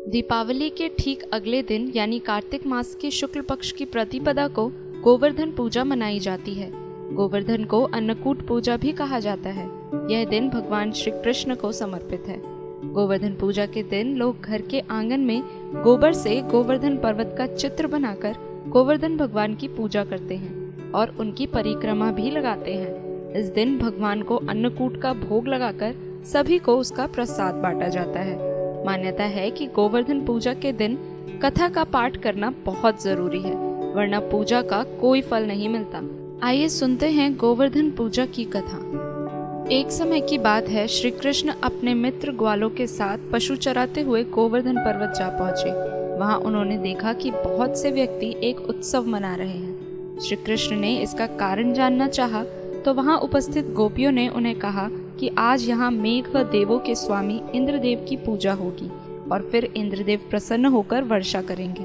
दीपावली के ठीक अगले दिन यानी कार्तिक मास के शुक्ल पक्ष की प्रतिपदा को गोवर्धन पूजा मनाई जाती है। गोवर्धन को अन्नकूट पूजा भी कहा जाता है। यह दिन भगवान श्री कृष्ण को समर्पित है। गोवर्धन पूजा के दिन लोग घर के आंगन में गोबर से गोवर्धन पर्वत का चित्र बनाकर गोवर्धन भगवान की पूजा करते हैं और उनकी परिक्रमा भी लगाते हैं। इस दिन भगवान को अन्नकूट का भोग लगाकर सभी को उसका प्रसाद बांटा जाता है। मान्यता है कि गोवर्धन पूजा के दिन कथा का पाठ करना बहुत जरूरी है, वरना पूजा का कोई फल नहीं मिलता। आइए सुनते हैं गोवर्धन पूजा की कथा। एक समय की बात है, श्री कृष्ण अपने मित्र ग्वालों के साथ पशु चराते हुए गोवर्धन पर्वत जा पहुंचे। वहां उन्होंने देखा कि बहुत से व्यक्ति एक उत्सव मना रहे हैं। श्री कृष्ण ने इसका कारण जानना चाहा तो वहां उपस्थित गोपियों ने उन्हें कहा कि आज यहाँ मेघ व देवों के स्वामी इंद्रदेव की पूजा होगी और फिर इंद्रदेव प्रसन्न होकर वर्षा करेंगे।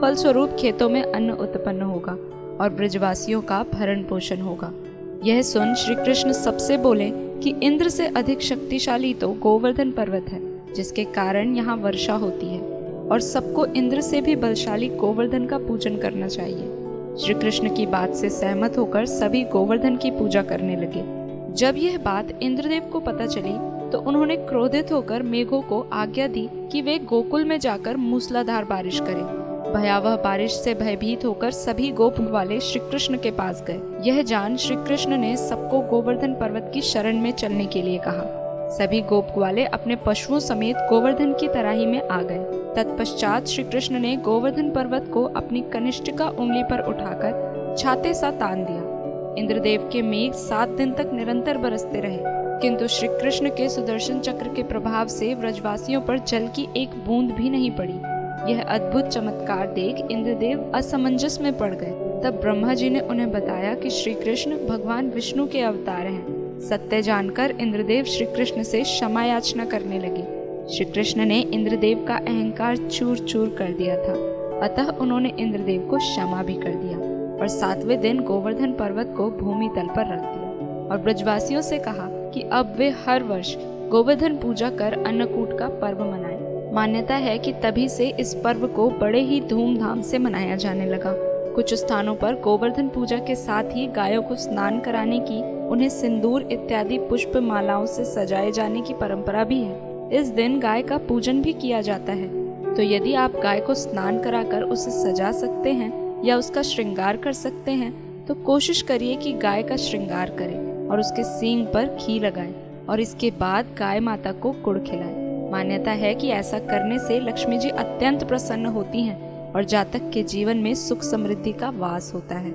फलस्वरूप खेतों में अन्न उत्पन्न होगा और ब्रजवासियों का भरण पोषण होगा। यह सुन श्री कृष्ण सबसे बोले कि इंद्र से अधिक शक्तिशाली तो गोवर्धन पर्वत है, जिसके कारण यहाँ वर्षा होती है और सबको इंद्र से भी बलशाली गोवर्धन का पूजन करना चाहिए। श्री कृष्ण की बात से सहमत होकर सभी गोवर्धन की पूजा करने लगे। जब यह बात इंद्रदेव को पता चली तो उन्होंने क्रोधित होकर मेघों को आज्ञा दी कि वे गोकुल में जाकर मूसलाधार बारिश करें। भयावह बारिश से भयभीत होकर सभी गोप वाले श्री कृष्ण के पास गए। यह जान श्री कृष्ण ने सबको गोवर्धन पर्वत की शरण में चलने के लिए कहा। सभी गोप वाले अपने पशुओं समेत गोवर्धन की तराही में आ गए। तत्पश्चात श्री कृष्ण ने गोवर्धन पर्वत को अपनी कनिष्ठिका उंगली पर उठाकर छाते सा तान दिया। इंद्रदेव के मेघ 7 दिन तक निरंतर बरसते रहे, किंतु श्री कृष्ण के सुदर्शन चक्र के प्रभाव से व्रजवासियों पर जल की एक बूंद भी नहीं पड़ी। यह अद्भुत चमत्कार देख इंद्रदेव असमंजस में पड़ गए। तब ब्रह्मा जी ने उन्हें बताया कि श्री कृष्ण भगवान विष्णु के अवतार हैं। सत्य जानकर इंद्रदेव श्री कृष्ण से क्षमा याचना करने लगे। श्री कृष्ण ने इंद्रदेव का अहंकार चूर चूर कर दिया था, अतः उन्होंने इंद्रदेव को क्षमा भी कर दिया और 7वें दिन गोवर्धन पर्वत को भूमि तल पर रख दिया और ब्रजवासियों से कहा कि अब वे हर वर्ष गोवर्धन पूजा कर अन्नकूट का पर्व मनाएं। मान्यता है कि तभी से इस पर्व को बड़े ही धूमधाम से मनाया जाने लगा। कुछ स्थानों पर गोवर्धन पूजा के साथ ही गायों को स्नान कराने की, उन्हें सिंदूर इत्यादि पुष्प मालाओं से सजाए जाने की परंपरा भी है। इस दिन गाय का पूजन भी किया जाता है। तो यदि आप गाय को स्नान कराकर उसे सजा सकते हैं या उसका श्रृंगार कर सकते हैं तो कोशिश करिए कि गाय का श्रृंगार करें और उसके सींग पर घी लगाएं और इसके बाद गाय माता को गुड़ खिलाएं। मान्यता है कि ऐसा करने से लक्ष्मी जी अत्यंत प्रसन्न होती हैं और जातक के जीवन में सुख समृद्धि का वास होता है।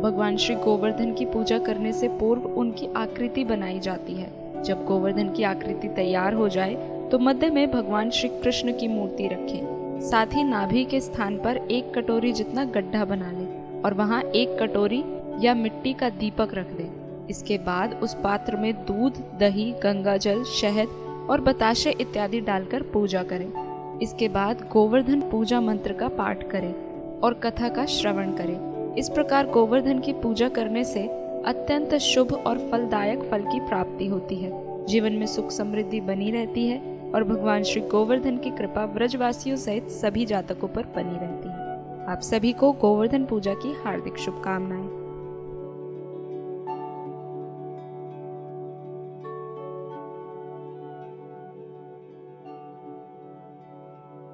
भगवान श्री गोवर्धन की पूजा करने से पूर्व उनकी आकृति बनाई जाती है। जब गोवर्धन की आकृति तैयार हो जाए तो मध्य में भगवान श्री कृष्ण की मूर्ति रखें। साथ ही नाभि के स्थान पर 1 कटोरी जितना गड्ढा बना लें और वहां 1 कटोरी या मिट्टी का दीपक रख दें। इसके बाद उस पात्र में दूध, दही, गंगाजल, शहद और बताशे इत्यादि डालकर पूजा करें। इसके बाद गोवर्धन पूजा मंत्र का पाठ करें और कथा का श्रवण करें। इस प्रकार गोवर्धन की पूजा करने से अत्यंत शुभ और फलदायक फल की प्राप्ति होती है। जीवन में सुख समृद्धि बनी रहती है और भगवान श्री गोवर्धन की कृपा व्रजवासियों सहित सभी जातकों पर बनी रहती है। आप सभी को गोवर्धन पूजा की हार्दिक शुभकामनाएं।